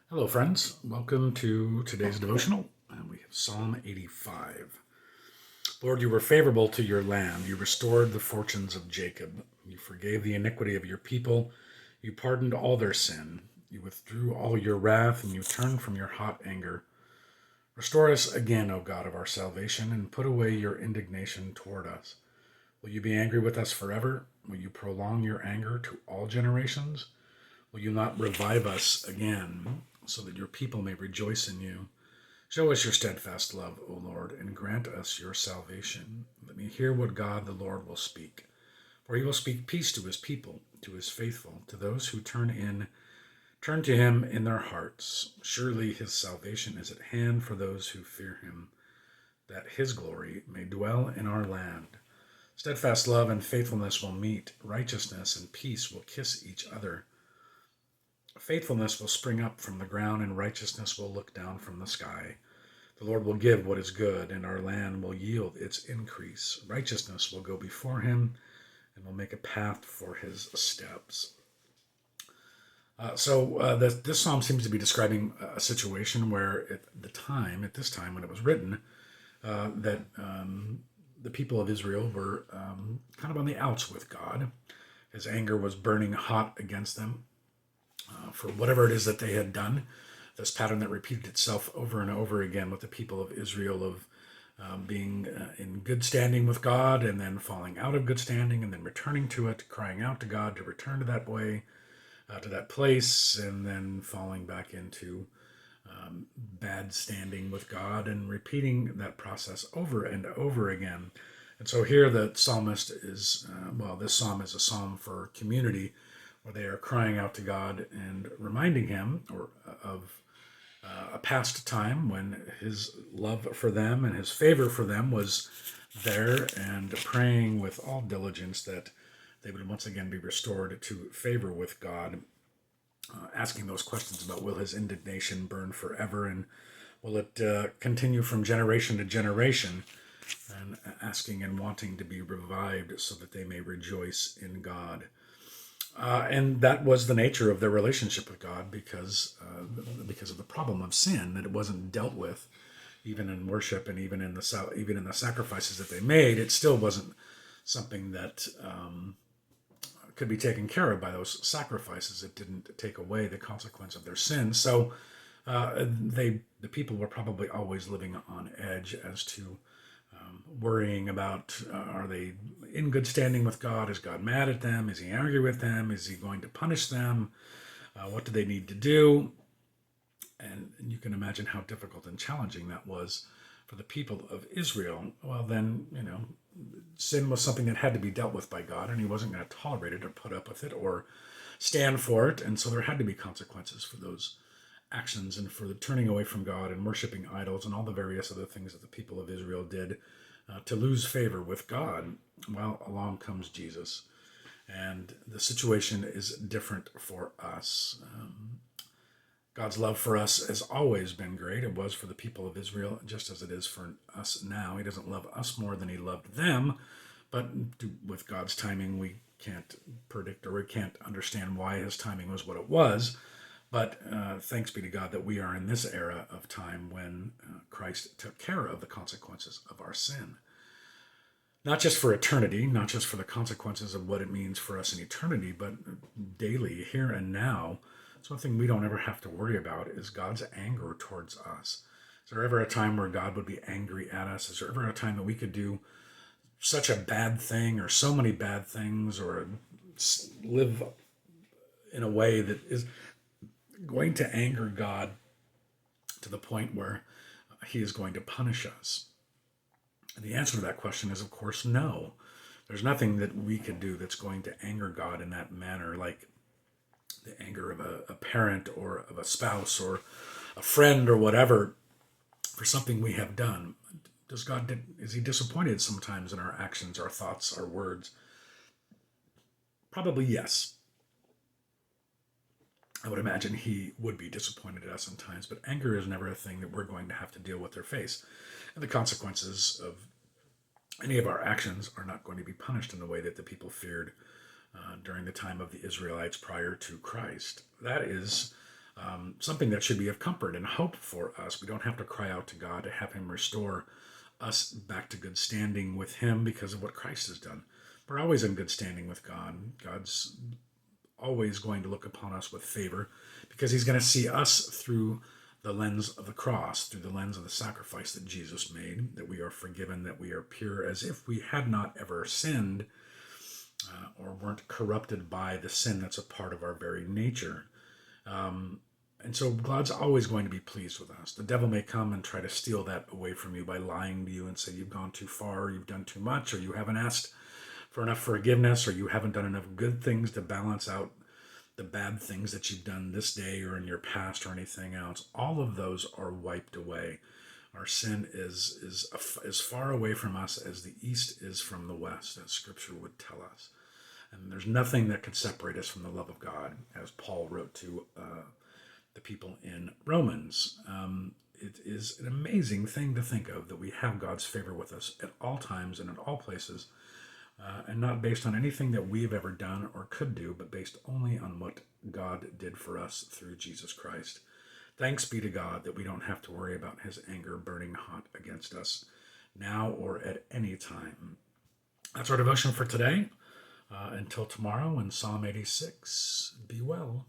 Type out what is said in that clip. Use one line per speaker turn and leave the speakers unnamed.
Hello, friends. Welcome to today's devotional. And we have Psalm 85. Lord, you were favorable to your land. You restored the fortunes of Jacob. You forgave the iniquity of your people. You pardoned all their sin. You withdrew all your wrath, and you turned from your hot anger. Restore us again, O God of our salvation, and put away your indignation toward us. Will you be angry with us forever? Will you prolong your anger to all generations? Will you not revive us again, so that your people may rejoice in you? Show us your steadfast love, O Lord, and grant us your salvation. Let me hear what God the Lord will speak. For he will speak peace to his people, to his faithful, to those who turn to him in their hearts. Surely his salvation is at hand for those who fear him, that his glory may dwell in our land. Steadfast love and faithfulness will meet, righteousness and peace will kiss each other. Faithfulness will spring up from the ground, and righteousness will look down from the sky. The Lord will give what is good, and our land will yield its increase. Righteousness will go before him, and will make a path for his steps. This psalm seems to be describing a situation where, at this time when it was written, that the people of Israel were kind of on the outs with God. His anger was burning hot against them for whatever it is that they had done. This pattern that repeated itself over and over again with the people of Israel of being in good standing with God and then falling out of good standing and then returning to it, crying out to God to return to that way, to that place, and then falling back into bad standing with God and repeating that process over and over again. And so here the psalmist is, this psalm is a psalm for community where they are crying out to God and reminding him of a past time when his love for them and his favor for them was there, and praying with all diligence that they would once again be restored to favor with God, asking those questions about will his indignation burn forever and will it continue from generation to generation, and asking and wanting to be revived so that they may rejoice in God. And that was the nature of their relationship with God because of the problem of sin, that it wasn't dealt with, even in worship and even in the sacrifices that they made. It still wasn't something that could be taken care of by those sacrifices. It didn't take away the consequence of their sin. So the people were probably always living on edge as to worrying about are they in good standing with God? Is God mad at them? Is he angry with them? Is he going to punish them? What do they need to do? And you can imagine how difficult and challenging that was for the people of Israel. Well, then, sin was something that had to be dealt with by God, and he wasn't going to tolerate it or put up with it or stand for it. And so there had to be consequences for those actions and for the turning away from God and worshiping idols and all the various other things that the people of Israel did to lose favor with God. Well, along comes Jesus, and the situation is different for us. God's love for us has always been great. It was for the people of Israel, just as it is for us now. He doesn't love us more than he loved them, but with God's timing, we can't predict or we can't understand why his timing was what it was. But thanks be to God that we are in this era of time when Christ took care of the consequences of our sin. Not just for eternity, not just for the consequences of what it means for us in eternity, but daily, here and now. So one thing we don't ever have to worry about is God's anger towards us. Is there ever a time where God would be angry at us? Is there ever a time that we could do such a bad thing or so many bad things or live in a way that is going to anger God to the point where he is going to punish us? And the answer to that question is, of course, no. There's nothing that we could do that's going to anger God in that manner, like the anger of a parent or of a spouse or a friend or whatever for something we have done. Is he disappointed sometimes in our actions, our thoughts, our words? Probably yes. I would imagine he would be disappointed at us sometimes, but anger is never a thing that we're going to have to deal with or face. And the consequences of any of our actions are not going to be punished in the way that the people feared during the time of the Israelites prior to Christ. That is something that should be of comfort and hope for us. We don't have to cry out to God to have him restore us back to good standing with him because of what Christ has done. We're always in good standing with God. God's always going to look upon us with favor because he's going to see us through the lens of the cross, through the lens of the sacrifice that Jesus made, that we are forgiven, that we are pure as if we had not ever sinned or weren't corrupted by the sin that's a part of our very nature. And so God's always going to be pleased with us. The devil may come and try to steal that away from you by lying to you and say you've gone too far, or you've done too much, or you haven't asked for enough forgiveness, or you haven't done enough good things to balance out the bad things that you've done this day or in your past or anything else. All of those are wiped away. Our sin is as far away from us as the east is from the west, as Scripture would tell us. And there's nothing that can separate us from the love of God, as Paul wrote to the people in Romans. It is an amazing thing to think of that we have God's favor with us at all times and at all places, and not based on anything that we have ever done or could do, but based only on what God did for us through Jesus Christ. Thanks be to God that we don't have to worry about his anger burning hot against us now or at any time. That's our devotion for today. Until tomorrow in Psalm 86, be well.